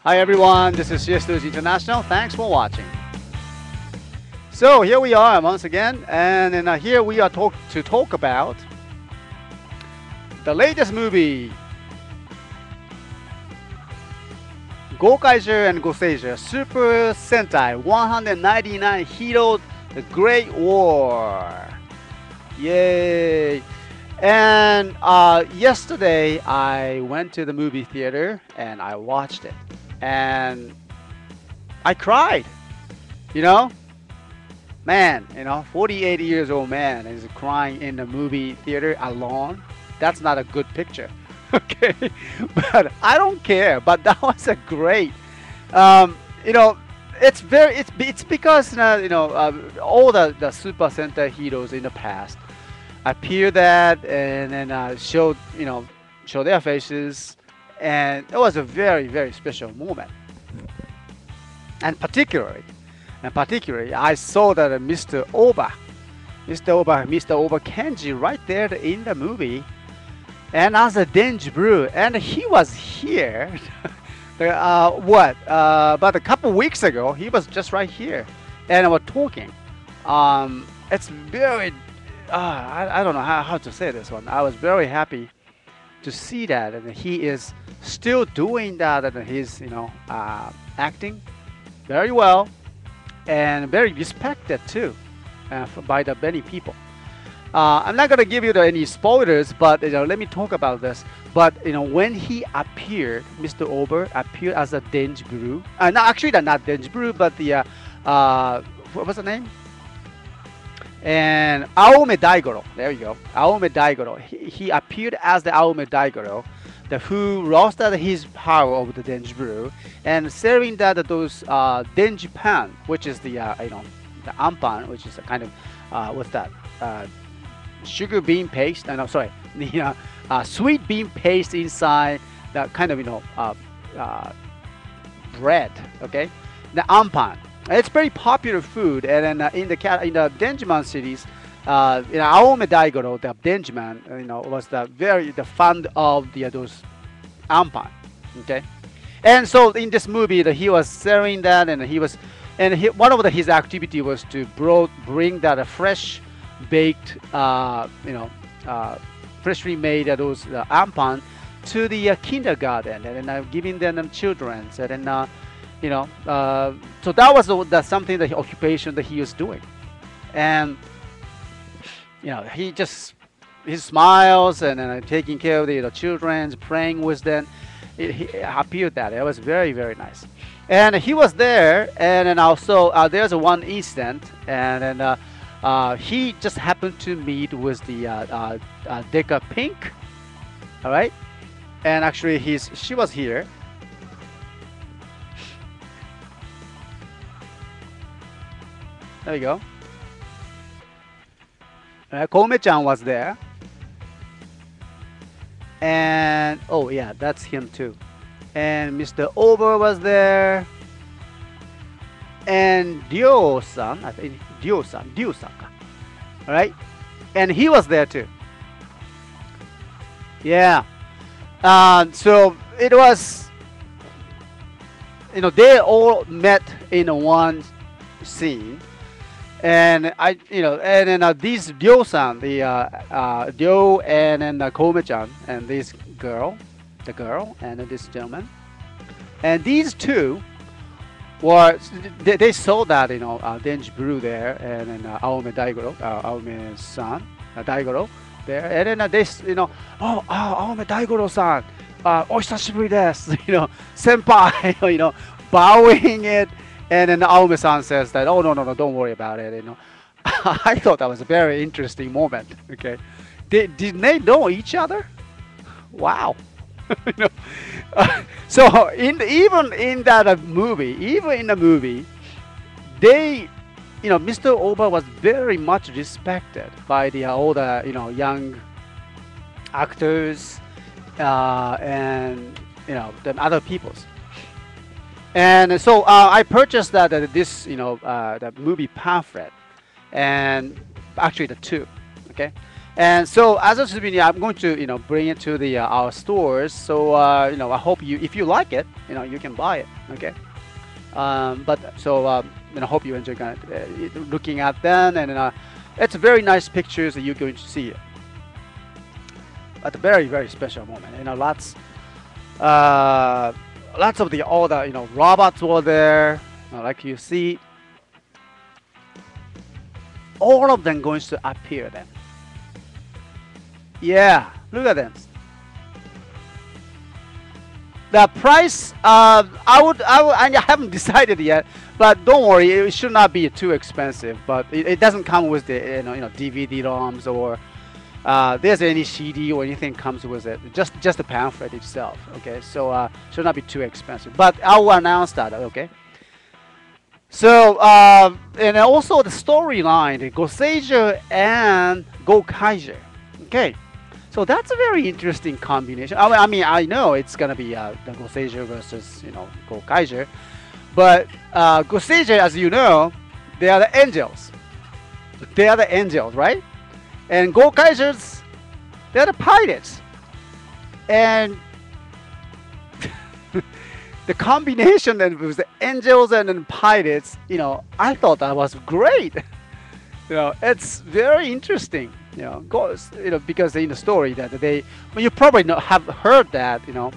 Hi everyone, this is CSTOYS International. Thanks for watching. So here we are once again, and then here we are to talk about the latest movie, Gokaiger and Goseiger Super Sentai 199 Hero The Great War. Yay! And yesterday I went to the movie theater and I watched it. And I cried, man, 48 years old man is crying in the movie theater alone. That's not a good picture, okay? But I don't care. But that was a great, it's because all the Super Sentai heroes in the past appear that and then show their faces. And it was a very, very special moment. And particularly, I saw that Mr. Oba Kenji right there in the movie, and as a Denji Brew, and he was here. About a couple weeks ago, he was just right here, and we're talking. It's very, I don't know how to say this one. I was very happy to see that, and he is still doing that, and he's acting very well and very respected too by the many people. I'm not gonna give you any spoilers, but let me talk about this. But when he appeared, Mr. Ober appeared as a Denji Brew. No, actually not Denji Brew, but the what was the name? And Aome Daigoro, there you go, Aome Daigoro. He appeared as the Aome Daigoro, who roasted his power of the Denji Brew and serving those Denji pan, which is the the ampan, which is a kind of what's that? Sugar bean paste. No, sorry, the sweet bean paste inside that kind of bread. Okay, the ampan. It's very popular food, and then in the Denjiman series, Aome Daigoro, the Denjiman, was the fond of those ampan. Okay, and so in this movie, he was selling that, and one of his activity was to bring that fresh baked, freshly made those ampan to the kindergarten, and then giving them children, and then. So that was something that occupation that he was doing, and he smiles and taking care of the children, praying with them. He appeared that it was very, very nice, and he was there, and then also there's one incident, and then he just happened to meet with the Deca Pink, all right, and actually she was here. There we go. Kome-chan was there. And, oh yeah, that's him too. And Mr. Ober was there. And Dio-san, I think, Dio-san. Alright? And he was there too. Yeah. So it was, they all met in one scene. And and then these Ryo-san, the Ryo, and then Kome-chan, and this girl, and this gentleman, and these two they saw that Denji Brew there, and then Aome Daigoro, Aome-san, Daigoro there, and then this oh Aome Daigoro-san, ohisashiburi desu, senpai, bowing it. And then Aome-san says that, oh, no, don't worry about it, I thought that was a very interesting moment, okay? Did they know each other? Wow. So even in the movie, they, Mr. Oba was very much respected by all the, young actors and, the other peoples. And so I purchased this the movie pamphlet, and actually the two, okay. And so as a souvenir, I'm going to bring it to the our stores. So I hope you, if you like it, you can buy it. Okay. But so I hope you enjoy kind of, looking at them, and it's very nice pictures that you're going to see at a very very special moment. Lots of the all the robots were there, like you see. All of them going to appear then. Yeah, look at them. The price, I haven't decided yet, but don't worry, it should not be too expensive. But it doesn't come with the DVD ROMs or there's any CD or anything comes with it. Just the pamphlet itself. Okay, so should not be too expensive. But I will announce that. Okay. So and also the storyline, the Goseiger and Gokaiger. Okay. So that's a very interesting combination. I mean, I know it's gonna be the Goseiger versus Gokaiger, but Goseiger, as you know, they are the angels. They are the angels, right? And Gokaigers, they are the pirates. And the combination then with the angels and then pirates, I thought that was great. It's very interesting. Because in the story that you probably have heard that the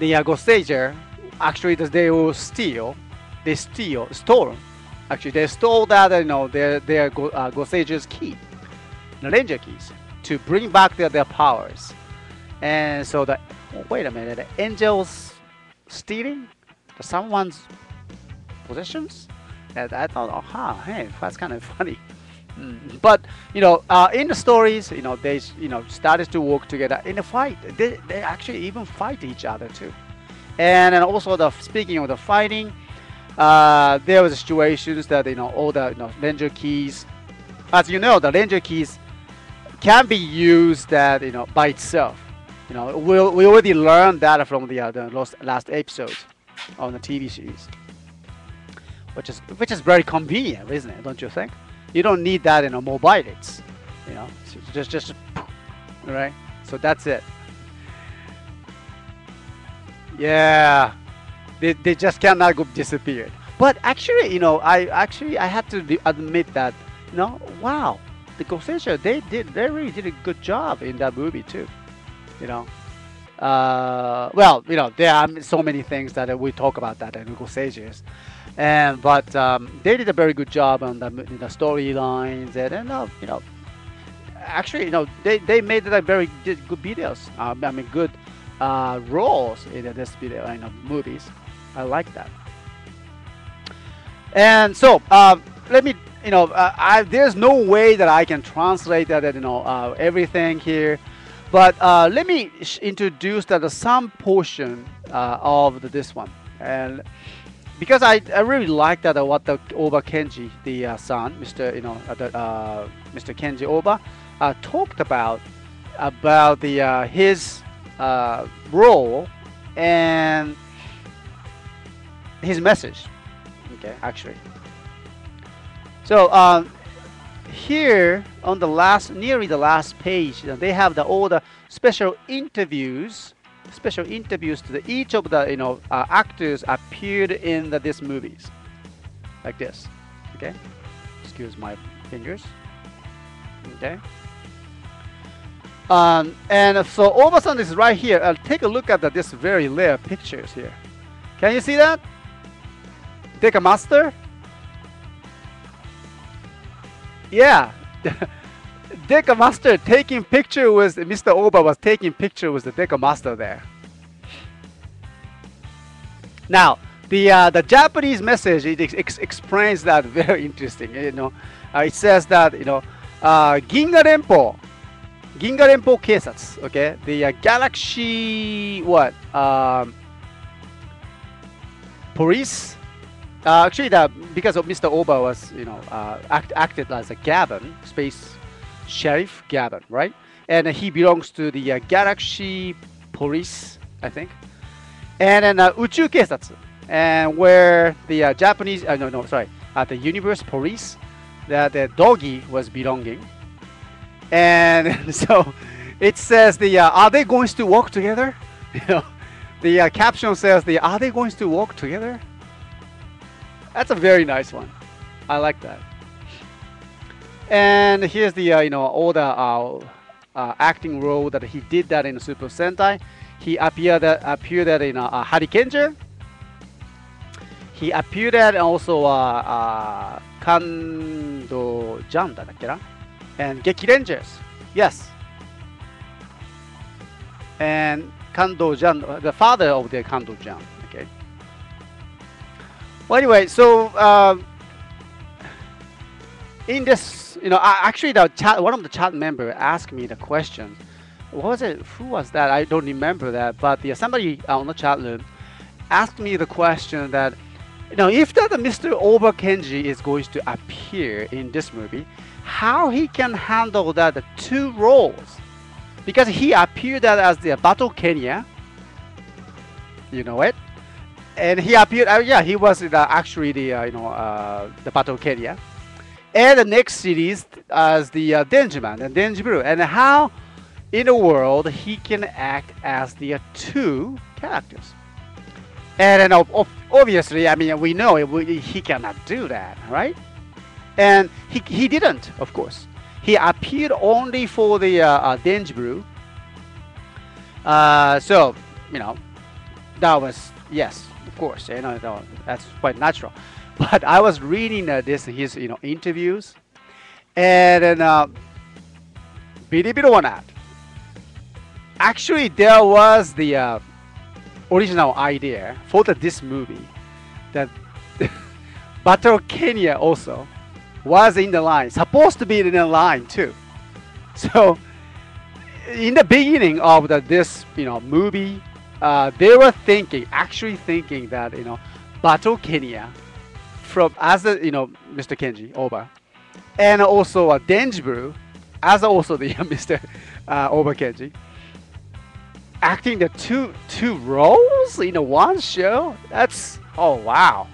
Goseiger actually they will stole. Actually, they stole that their Goseiger's key, the Ranger keys, to bring back their powers. And so wait a minute, the angels stealing someone's possessions? And I thought, hey, that's kind of funny. But in the stories, they started to work together in a fight. They actually even fight each other too. And then also speaking of the fighting, there was situations that all the Ranger keys, as you know, the Ranger keys can be used that by itself. We already learned that from the last episode on the TV series, which is very convenient, isn't it? Don't you think? You don't need that in a mobile. It's just right. So that's it. Yeah, they just cannot go disappear. But actually, I had to admit that wow, the Goseiger they really did a good job in that movie too. Well, there are so many things that we talk about that in Goseigers. But they did a very good job on the storylines, and actually, they made it very good videos. I mean, good roles in this video, movies. I like that. And so, let me, there's no way that I can translate that, everything here. But let me introduce some portion of this one. And because I really like that what the Oba Kenji, the son, Mr. Mr. Kenji Oba, talked about his role and his message. Okay, actually. So here on nearly the last page, they have all the special interviews to each of the actors appeared in this movies, like this. Okay, excuse my fingers. Okay, and so Oba-san is right here. Take a look at this very rare pictures here. Can you see that? Take a master. Yeah. Deca Master taking picture with Mr. Oba was taking picture with the Deca Master there. Now the Japanese message explains that very interesting. It says that Ginga Renpo Keisatsu. Okay, the Galaxy police. Actually, because of Mr. Oba was acted as a Gavin, space sheriff Gavin, right? And he belongs to the Galaxy Police, I think. And then Uchu Keisatsu, and where the Japanese, the Universe Police, that the doggy was belonging. And so it says are they going to walk together? You know, the caption says are they going to walk together? That's a very nice one. I like that. And here's the all the acting role that he did that in Super Sentai. He appeared in Hurricaneer. He appeared at also Kando-jan だっけな? And Geki Rangers. Yes. And Kando-jan, the father of the Kando-jan. Okay. Well, anyway, so in this, actually, one of the chat member asked me the question. What was it? Who was that? I don't remember that. But somebody on the chat room asked me the question that, if that Mr. Oba Kenji is going to appear in this movie, how he can handle that the two roles? Because he appeared as the Battle Kenya, you know it, and he appeared. Yeah, he was actually the Battle Kenya, and the next series as the Denjiman and Denjiburu, and how in the world he can act as the two characters. And obviously, I mean, we know he cannot do that, right? And he didn't, of course. He appeared only for the Denjiburu. So, that was, yes, of course, that's quite natural. But I was reading his interviews, and then, believe it or not, actually there was the original idea for this movie that Battle Kenya also was in the line, supposed to be in the line too. So in the beginning of this movie, they were actually thinking that Battle Kenya as Mr. Kenji Oba, and also Denjiburu as also the Mr. Oba Kenji, acting the two roles in one show. That's, oh wow.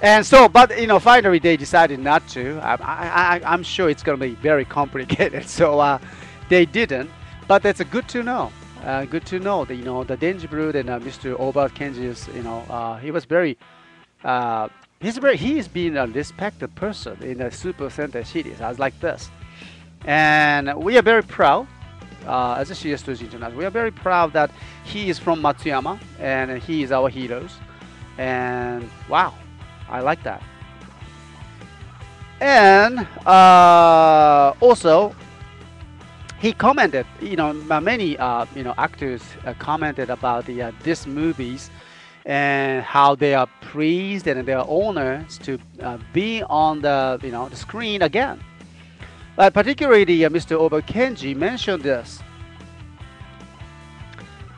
And so, but finally they decided not to. I'm sure it's gonna be very complicated, so they didn't. But that's good to know. Good to know that the Denjiburu and Mr. Oba Kenji is he was very he's been a respected person in the Super Sentai series as like this, and we are very proud. As a CSTOYS International, we are very proud that he is from Matsuyama and he is our heroes. And wow, I like that. And also, he commented. Many actors commented about these movies and how they are pleased and they are honored to be on the screen again. But particularly, Mr. Oba Kenji mentioned this.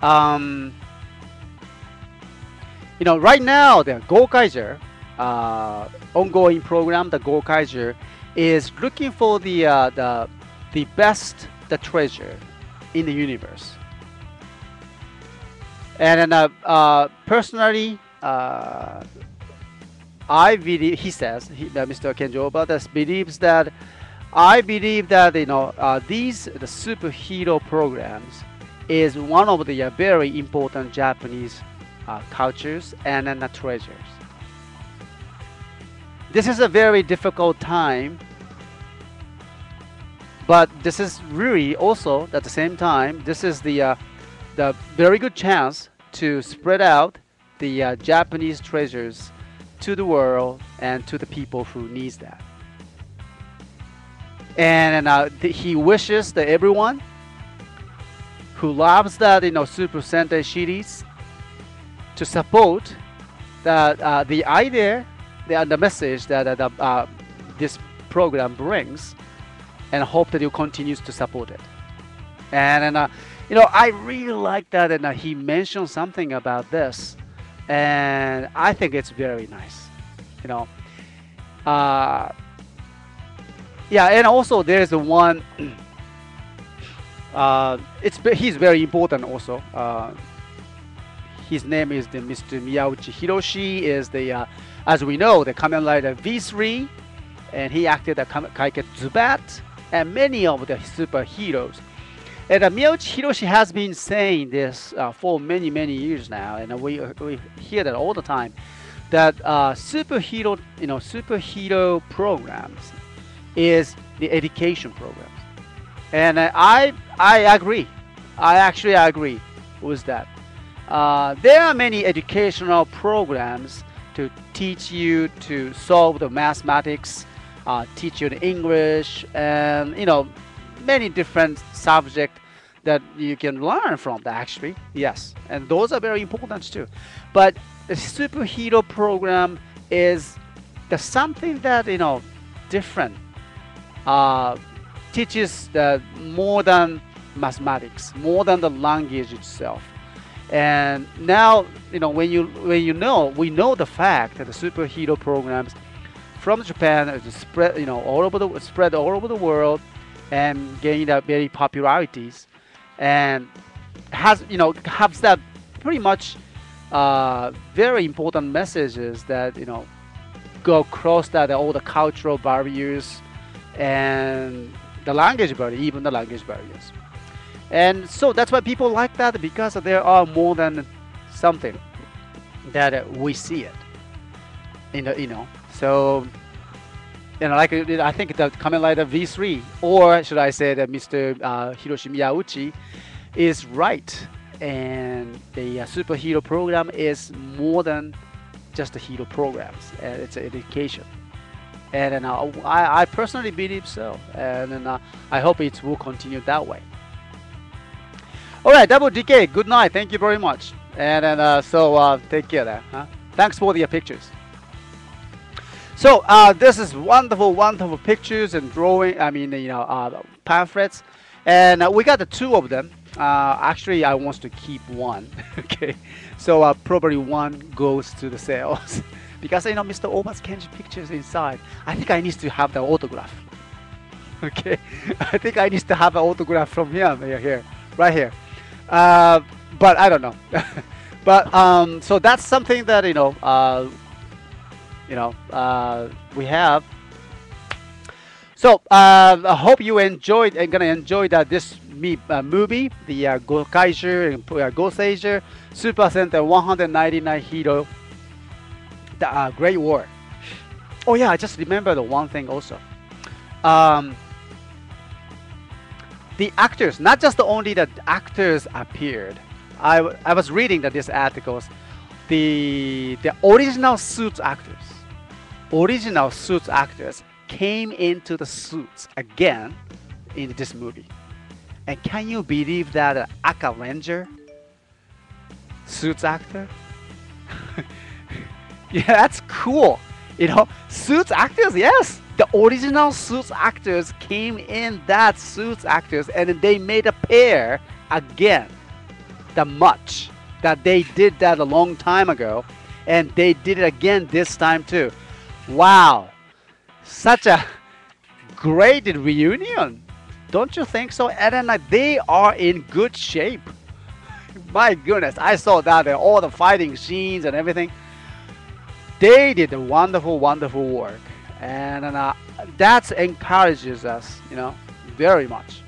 Right now, the Gokaiger ongoing program, the Gokaiger, is looking for the best treasure in the universe. And personally, I believe, he says, Mr. Kenji Oba believes that. I believe that the superhero programs is one of the very important Japanese cultures and treasures. This is a very difficult time, but this is really also at the same time this is the very good chance to spread out the Japanese treasures to the world and to the people who needs that. And he wishes that everyone who loves that Super Sentai series to support the idea, the message that this program brings, and hope that you continues to support it. And I really like that, and he mentioned something about this, and I think it's very nice. Yeah, and also there's the one. He's very important also. His name is Mr. Miyauchi Hiroshi. Is as we know, the Kamen Rider V3, and he acted as Kaiket Zubat and many of the superheroes. And Miyoshi Hiroshi has been saying this for many, many years now, and we hear that all the time, that superhero programs is the education programs. And I agree. I actually agree with that. There are many educational programs to teach you to solve the mathematics, teach you the English, and many different subjects that you can learn from that actually. Yes, and those are very important too. But the superhero program is something that different. Teaches more than mathematics, more than the language itself. And now we know the fact that the superhero programs from Japan is spread all over the world and gained very popularities, and has that pretty much very important messages that go across that all the cultural barriers and the language barrier, even the language barriers. And so that's why people like that, because there are more than something that we see it. So like I think the Kamen Rider V3, or should I say that Mr. Hiroshi Miyauchi is right, and the superhero program is more than just the hero programs, and it's an education. And I personally believe so, and I hope it will continue that way. All right, Double DK, good night. Thank you very much. And so take care there. Huh? Thanks for the pictures. So this is wonderful, wonderful pictures and drawing. I mean, pamphlets, and we got the two of them. Actually, I want to keep one. Okay, so probably one goes to the sales. Because Mr. Oba's Kenji pictures inside. I think I need to have the autograph. Okay, I think I need to have an autograph from him here, right here. But I don't know. But so that's something that we have. So I hope you enjoyed and gonna enjoy this movie, the Gokaiger and Goseiger Super Sentai 199 Hero. The Great War. Oh yeah, I just remember the one thing also. The actors, not just only the actors appeared. I was reading that these articles. The original suits actors came into the suits again in this movie. And can you believe that an Aka Ranger suits actor? Yeah, that's cool. Suits actors, yes. The original suits actors came in that suits actors, and they made a pair again. The much that they did that a long time ago, and they did it again this time too. Wow, such a great reunion, don't you think so? And then they are in good shape. My goodness, I saw that all the fighting scenes and everything. They did a wonderful, wonderful work, and that encourages us, very much.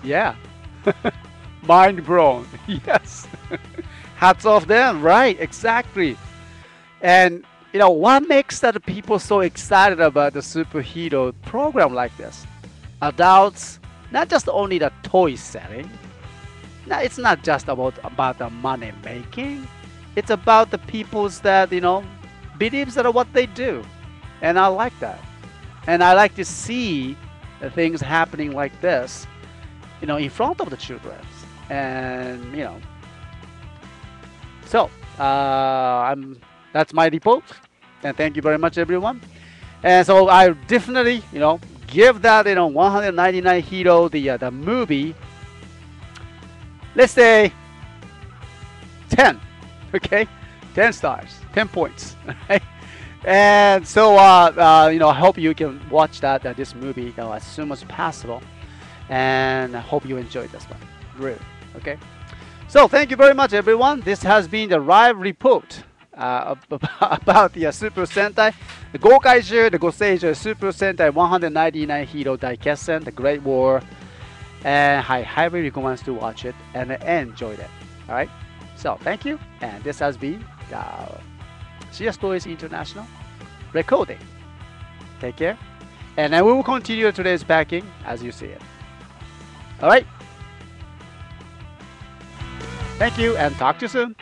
Yeah, mind blown. Yes, hats off them. Right, exactly. And what makes that people so excited about the superhero program like this? Adults, not just only the toy selling. Now, it's not just about the money making. It's about the people's that believes that what they do, and I like that, and I like to see the things happening like this, in front of the children, and So that's my report, and thank you very much, everyone. And so I definitely give that 199 Hero the movie. Let's say 10. Okay, 10 stars, 10 points. Right? And so I hope you can watch this movie as soon as possible, and I hope you enjoyed this one, really. Okay, so thank you very much, everyone. This has been the live report about the Super Sentai, the Gokaiju, the Goseiju, Super Sentai 199 Hero Daikessen, the Great War, and I highly recommend to watch it and enjoy it. All right. So thank you, and this has been CSTOYS International recording. Take care, and then we will continue today's packing as you see it. All right. Thank you, and talk to you soon.